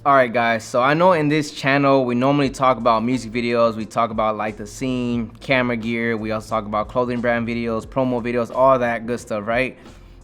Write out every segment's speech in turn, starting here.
Alright guys, so I know in this channel we normally talk about music videos, we talk about like the scene, camera gear, we also talk about clothing brand videos, promo videos, all that good stuff, right?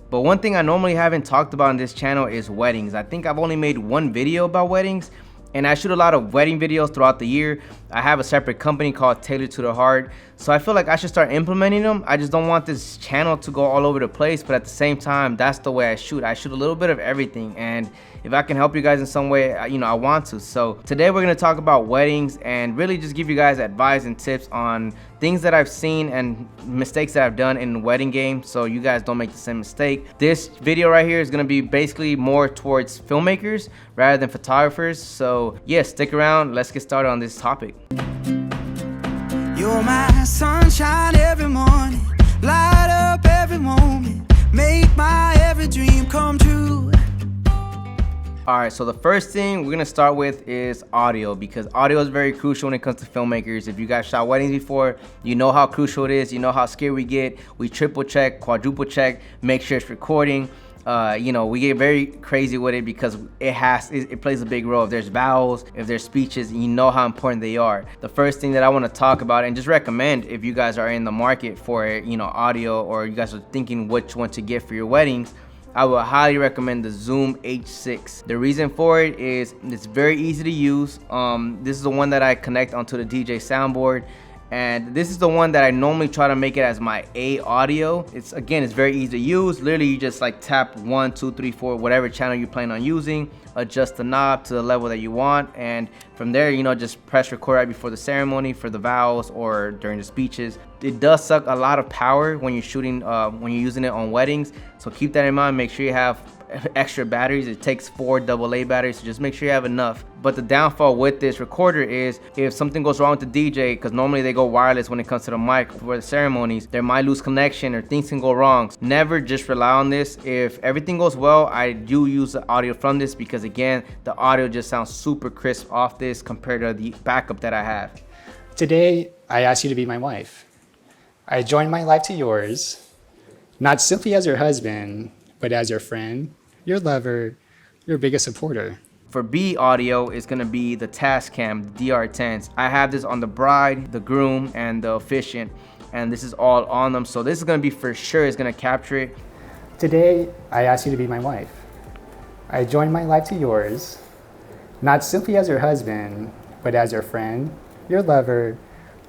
But one thing I normally haven't talked about on this channel is weddings. I think I've only made one video about weddings, and I shoot a lot of wedding videos throughout the year. I have a separate company called Tailored to the Heart, so I feel like I should start implementing them. I just don't want this channel to go all over the place, but at the same time, that's the way I shoot. I shoot a little bit of everything, and if I can help you guys in some way, I want to. So today we're gonna talk about weddings and really just give you guys advice and tips on things that I've seen and mistakes that I've done in the wedding game, so you guys don't make the same mistake. This video right here is gonna be basically more towards filmmakers rather than photographers. So yeah, stick around. Let's get started on this topic. You're my sunshine every morning, light up every moment, make my every dream come true. Alright, so the first thing we're gonna start with is audio, because audio is very crucial when it comes to filmmakers. If you guys shot weddings before, you know how crucial it is, you know how scared we get. We triple check, quadruple check, make sure it's recording. We get very crazy with it because it plays a big role. If there's vowels, if there's speeches, you know how important they are. The first thing that I want to talk about and just recommend, if you guys are in the market for audio, or you guys are thinking which one to get for your weddings, I would highly recommend the Zoom H6. The reason for it is it's very easy to use. This is the one that I connect onto the DJ soundboard, and this is the one that I normally try to make it as my A audio. It's very easy to use. Literally, you just like tap 1, 2, 3, 4, whatever channel you plan on using, adjust the knob to the level that you want, and from there, just press record right before the ceremony for the vows or during the speeches. It does suck a lot of power when you're shooting, when you're using it on weddings, so keep that in mind. Make sure you have extra batteries. It takes 4 AA batteries, so just make sure you have enough. But the downfall with this recorder is if something goes wrong with the DJ, because normally they go wireless when it comes to the mic for the ceremonies, they might lose connection or things can go wrong. Never just rely on this. If everything goes well, I do use the audio from this, because again, the audio just sounds super crisp off this compared to the backup that I have. Today, I ask you to be my wife. I join my life to yours, not simply as your husband, but as your friend, your lover, your biggest supporter. For B audio, it's gonna be the Tascam DR10s. I have this on the bride, the groom, and the officiant, and this is all on them. So this is gonna be for sure, it's gonna capture it. Today, I ask you to be my wife. I join my life to yours, not simply as your husband, but as your friend, your lover,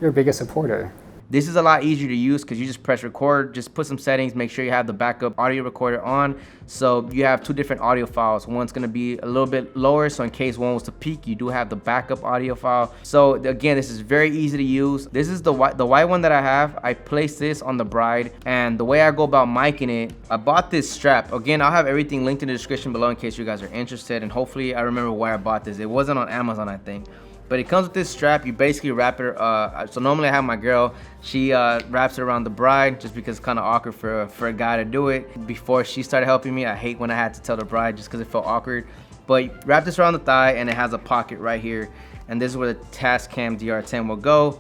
your biggest supporter. This is a lot easier to use because you just press record, just put some settings, make sure you have the backup audio recorder on. So you have 2 different audio files. One's gonna be a little bit lower, so in case one was to peak, you do have the backup audio file. So again, this is very easy to use. This is the white one that I have. I placed this on the bride, and the way I go about miking it, I bought this strap. Again, I'll have everything linked in the description below in case you guys are interested, and hopefully I remember where I bought this. It wasn't on Amazon, I think. But it comes with this strap. You basically wrap it, so normally I have my girl, she wraps it around the bride, just because it's kind of awkward for a guy to do it. Before she started helping me, I hate when I had to tell the bride just because it felt awkward. But wrap this around the thigh, and it has a pocket right here. And this is where the Tascam DR10 will go.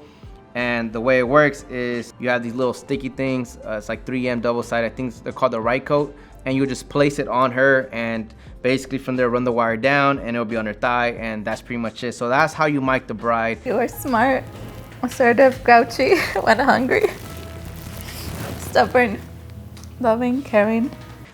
And the way it works is you have these little sticky things. It's like 3M double-sided. I think they're called the right coat. And you just place it on her, and basically from there run the wire down, and it'll be on her thigh, and that's pretty much it. So that's how you mic the bride. You are smart, assertive, grouchy, when hungry, stubborn, loving, caring.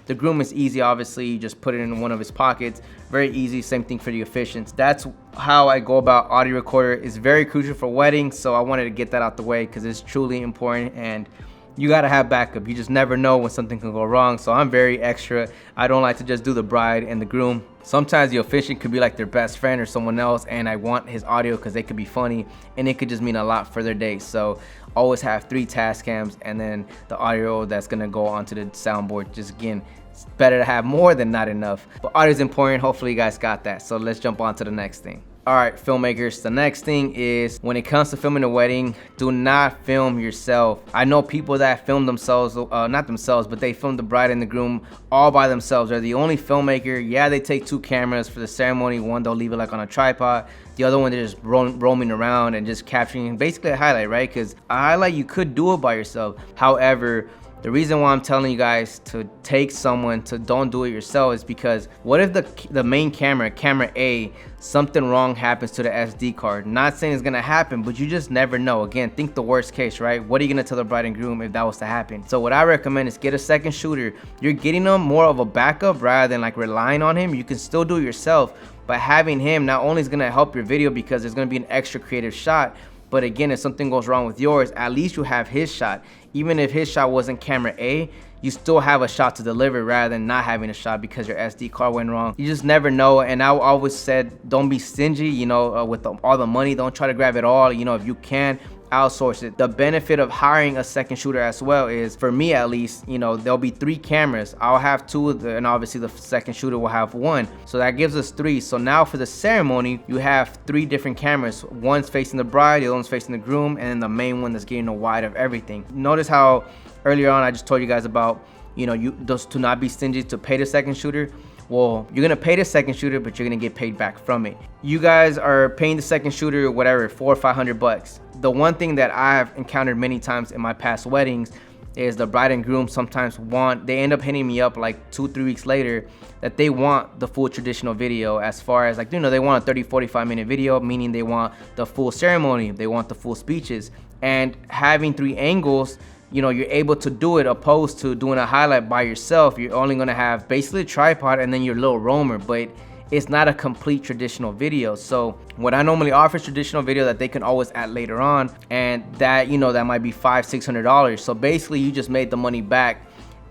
The groom is easy, obviously. You just put it in one of his pockets. Very easy. Same thing for the officiants. That's how I go about audio recorder. It's very crucial for weddings, so I wanted to get that out the way because it's truly important, and you gotta have backup. You just never know when something can go wrong. So I'm very extra. I don't like to just do the bride and the groom. Sometimes the officiant could be like their best friend or someone else, and I want his audio because they could be funny, and it could just mean a lot for their day. So always have 3 Tascams, and then the audio that's gonna go onto the soundboard. Just again, it's better to have more than not enough. But audio is important. Hopefully you guys got that. So let's jump on to the next thing. All right, filmmakers, the next thing is when it comes to filming a wedding, do not film yourself. I know people that film themselves, not themselves, but they film the bride and the groom all by themselves. They're the only filmmaker. Yeah, they take 2 cameras for the ceremony. One, they'll leave it like on a tripod. The other one, they're just roaming around and just capturing basically a highlight, right? Because a highlight, you could do it by yourself. However, The reason why I'm telling you guys to take someone to don't do it yourself is because what if the main camera A, something wrong happens to the SD card? Not saying it's gonna happen, but you just never know. Again, think the worst case, right? What are you gonna tell the bride and groom if that was to happen? So what I recommend is get a second shooter. You're getting them more of a backup rather than like relying on him. You can still do it yourself, but having him not only is gonna help your video because there's gonna be an extra creative shot, but again, if something goes wrong with yours, at least you have his shot. Even if his shot wasn't camera A, you still have a shot to deliver rather than not having a shot because your SD card went wrong. You just never know. And I always said, don't be stingy, you know, with all the money. Don't try to grab it all. You know, if you can, outsource it. The benefit of hiring a second shooter as well is, for me at least, you know, there'll be 3 cameras. I'll have 2 and obviously the second shooter will have 1. So that gives us 3. So now for the ceremony, you have 3 different cameras. One's facing the bride, the other one's facing the groom, and then the main one that's getting a wide of everything. Notice how earlier on I just told you guys about, you know, just to not be stingy to pay the second shooter. Well, you're gonna pay the second shooter, but you're gonna get paid back from it. You guys are paying the second shooter whatever, $400 or $500. The one thing that I've encountered many times in my past weddings is the bride and groom sometimes they end up hitting me up like 2-3 weeks later that they want the full traditional video, as far as like, you know, they want a 30-45 minute video, meaning they want the full ceremony, they want the full speeches. And having 3 angles, you know, you're able to do it, opposed to doing a highlight by yourself. You're only gonna have basically a tripod and then your little roamer, but it's not a complete traditional video. So what I normally offer is traditional video that they can always add later on, and that, you know, that might be $500-$600. So basically you just made the money back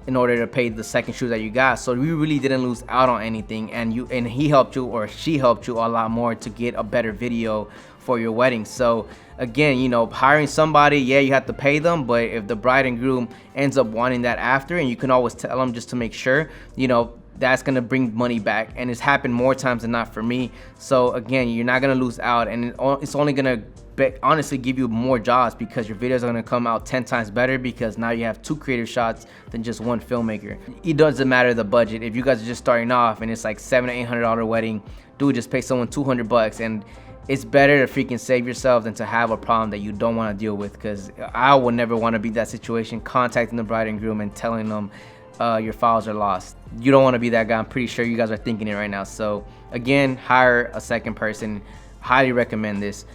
in order to pay the second shoot that you got. So you really didn't lose out on anything, and he helped you, or she helped you a lot more to get a better video for your wedding. So again, you know, hiring somebody, yeah, you have to pay them, but if the bride and groom ends up wanting that after, and you can always tell them just to make sure, you know, that's gonna bring money back. And it's happened more times than not for me. So again, you're not gonna lose out, and it's only gonna honestly give you more jobs because your videos are gonna come out 10 times better, because now you have 2 creative shots than just 1 filmmaker. It doesn't matter the budget. If you guys are just starting off and it's like $700 to $800 wedding, dude, just pay someone $200, and it's better to freaking save yourself than to have a problem that you don't want to deal with. Because I would never want to be that situation, contacting the bride and groom and telling them your files are lost. You don't want to be that guy. I'm pretty sure you guys are thinking it right now. So again, hire a second person. Highly recommend this.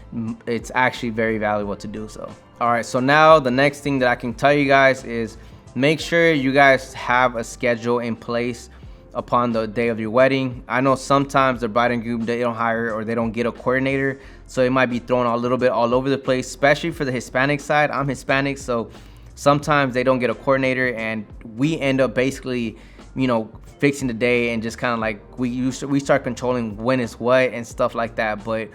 It's actually very valuable to do so. All right, so now the next thing that I can tell you guys is make sure you guys have a schedule in place upon the day of your wedding. I know sometimes the bride and groom, they don't hire or they don't get a coordinator, so it might be thrown a little bit all over the place, especially for the Hispanic side. I'm Hispanic, so sometimes they don't get a coordinator, and we end up basically, you know, fixing the day, and just kind of like we start controlling when it's what and stuff like that. But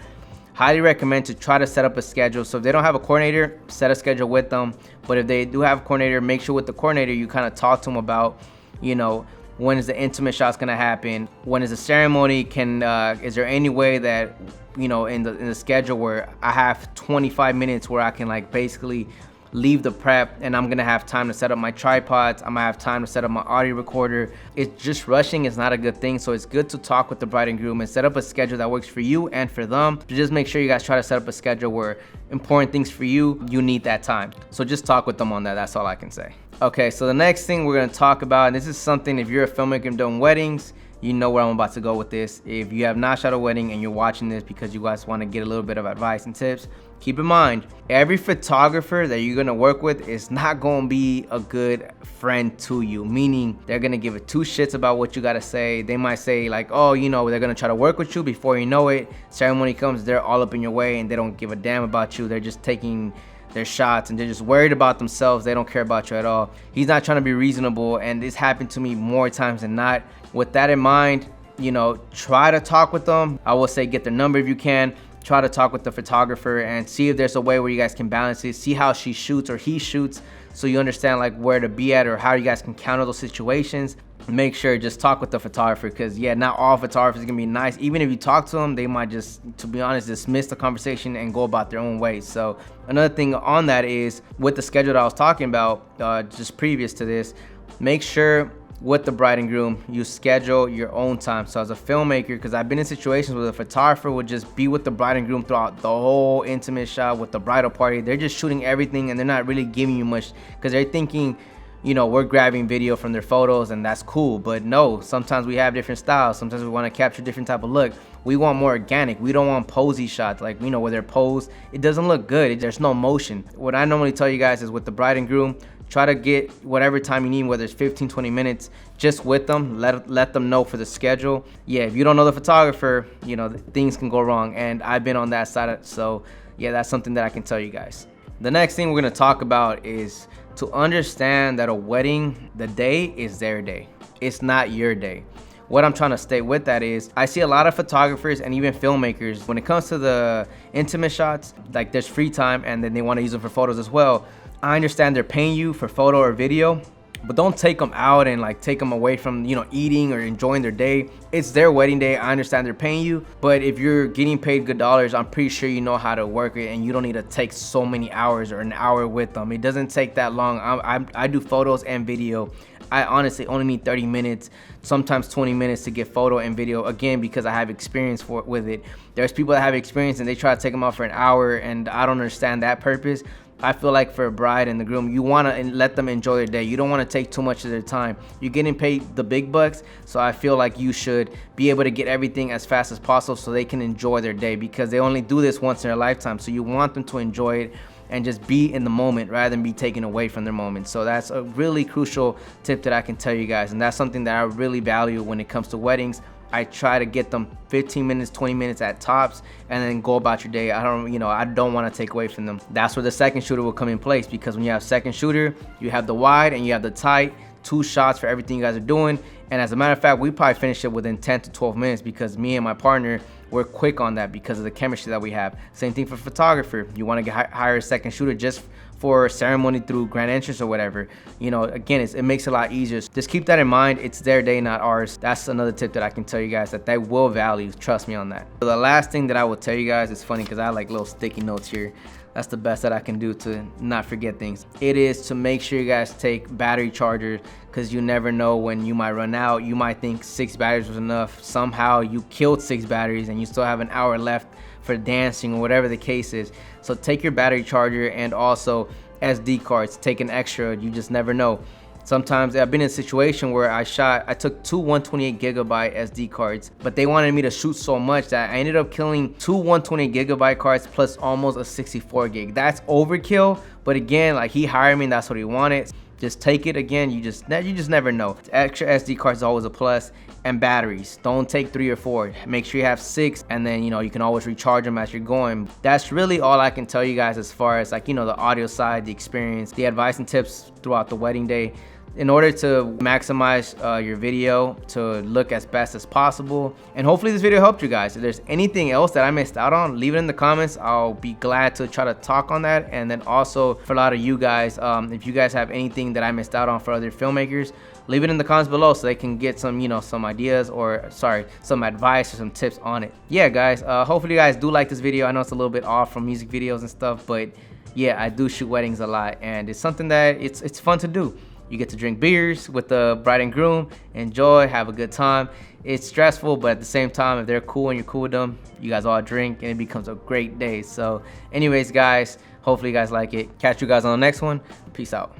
highly recommend to try to set up a schedule. So if they don't have a coordinator, set a schedule with them. But if they do have a coordinator, make sure with the coordinator you kind of talk to them about, you know, when is the intimate shots gonna happen? When is the ceremony? Is there any way that, you know, in the schedule where I have 25 minutes where I can like basically leave the prep, and I'm gonna have time to set up my tripods, I'm gonna have time to set up my audio recorder. It's just rushing is not a good thing. So it's good to talk with the bride and groom and set up a schedule that works for you and for them. Just make sure you guys try to set up a schedule where important things for you need that time. So just talk with them on that. That's all I can say. Okay, so the next thing we're gonna talk about, and this is something, if you're a filmmaker and doing weddings, you know where I'm about to go with this. If you have not shot a wedding and you're watching this because you guys want to get a little bit of advice and tips, keep in mind, every photographer that you're gonna work with is not gonna be a good friend to you, meaning they're gonna give it 2 shits about what you gotta say. They might say like, oh, you know, they're gonna try to work with you. Before you know it, ceremony comes, they're all up in your way and they don't give a damn about you. They're just taking their shots and they're just worried about themselves. They don't care about you at all. He's not trying to be reasonable, and this happened to me more times than not. With that in mind, you know, try to talk with them. I will say get their number if you can. Try to talk with the photographer and see if there's a way where you guys can balance it. See how she shoots or he shoots, so you understand like where to be at or how you guys can counter those situations. Make sure just talk with the photographer, because yeah, not all photographers are gonna be nice. Even if you talk to them, they might just, to be honest, dismiss the conversation and go about their own way. So another thing on that is with the schedule that I was talking about just previous to this, make sure with the bride and groom you schedule your own time. So as a filmmaker, because I've been in situations where the photographer would just be with the bride and groom throughout the whole intimate shot with the bridal party. They're just shooting everything and they're not really giving you much, because they're thinking you know, we're grabbing video from their photos and that's cool. But no, sometimes we have different styles. Sometimes we want to capture different type of look. We want more organic. We don't want posy shots, like, you know, where they're posed. It doesn't look good. There's no motion. What I normally tell you guys is with the bride and groom, try to get whatever time you need, whether it's 15, 20 minutes, just with them. Let them know for the schedule. Yeah, if you don't know the photographer, you know, things can go wrong. And I've been on that side. So yeah, that's something that I can tell you guys. The next thing we're going to talk about is to understand that a wedding, the day is their day. It's not your day. What I'm trying to state with that is I see a lot of photographers and even filmmakers, when it comes to the intimate shots, like there's free time and then they want to use them for photos as well. I understand they're paying you for photo or video, but don't take them out and like take them away from, you know, eating or enjoying their day. It's their wedding day. I understand they're paying you, but if you're getting paid good dollars, I'm pretty sure you know how to work it and you don't need to take so many hours or an hour with them. It doesn't take that long. I do photos and video. I honestly only need 30 minutes, sometimes 20 minutes to get photo and video, again, because I have experience with it. There's people that have experience and they try to take them out for an hour, and I don't understand that purpose. I feel like for a bride and the groom, you want to let them enjoy their day. You don't want to take too much of their time. You're getting paid the big bucks, so I feel like you should be able to get everything as fast as possible so they can enjoy their day, because they only do this once in their lifetime. So you want them to enjoy it and just be in the moment rather than be taken away from their moment. So that's a really crucial tip that I can tell you guys, and that's something that I really value when it comes to weddings. I try to get them 15 minutes, 20 minutes at tops, and then go about your day. I don't want to take away from them. That's where the second shooter will come in place, because when you have second shooter, you have the wide and you have the tight, 2 shots for everything you guys are doing. And as a matter of fact, we probably finish it within 10 to 12 minutes because me and my partner, we're quick on that because of the chemistry that we have. Same thing for photographer. You want to hire a second shooter just for ceremony through grand entrance or whatever. You know, again, it makes it a lot easier. Just keep that in mind. It's their day, not ours. That's another tip that I can tell you guys that they will value. Trust me on that. So the last thing that I will tell you guys, is funny because I have like little sticky notes here. That's the best that I can do to not forget things. It is to make sure you guys take battery chargers, because you never know when you might run out. You might think 6 batteries was enough. Somehow you killed 6 batteries and you still have an hour left for dancing or whatever the case is. So take your battery charger, and also SD cards. Take an extra. You just never know. Sometimes I've been in a situation where I took 2 128 gigabyte SD cards, but they wanted me to shoot so much that I ended up killing 2 128 gigabyte cards plus almost a 64 gig. That's overkill, but again, like, he hired me and that's what he wanted. Just take it. Again, you just never know. Extra SD cards is always a plus. And batteries, don't take 3 or 4. Make sure you have 6, and then, you know, you can always recharge them as you're going. That's really all I can tell you guys as far as, like, you know, the audio side, the experience, the advice and tips throughout the wedding day. In order to maximize your video to look as best as possible. And hopefully this video helped you guys. If there's anything else that I missed out on, leave it in the comments. I'll be glad to try to talk on that. And then also for a lot of you guys, if you guys have anything that I missed out on for other filmmakers, leave it in the comments below so they can get some, you know, some ideas, or some advice or some tips on it. Yeah, guys, hopefully you guys do like this video. I know it's a little bit off from music videos and stuff, but yeah, I do shoot weddings a lot, and it's something that it's fun to do. You get to drink beers with the bride and groom, enjoy, have a good time. It's stressful, but at the same time, if they're cool and you're cool with them, you guys all drink and it becomes a great day. So anyways, guys, hopefully you guys like it. Catch you guys on the next one. Peace out.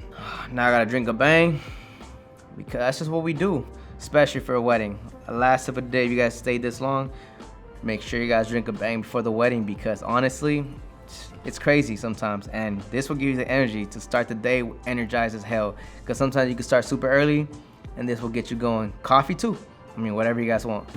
Now I gotta drink a bang, because that's just what we do, especially for a wedding. Last of the day, if you guys stayed this long, make sure you guys drink a bang before the wedding, because honestly, it's crazy sometimes, and this will give you the energy to start the day energized as hell, because sometimes you can start super early and this will get you going. Coffee too, I mean, whatever you guys want.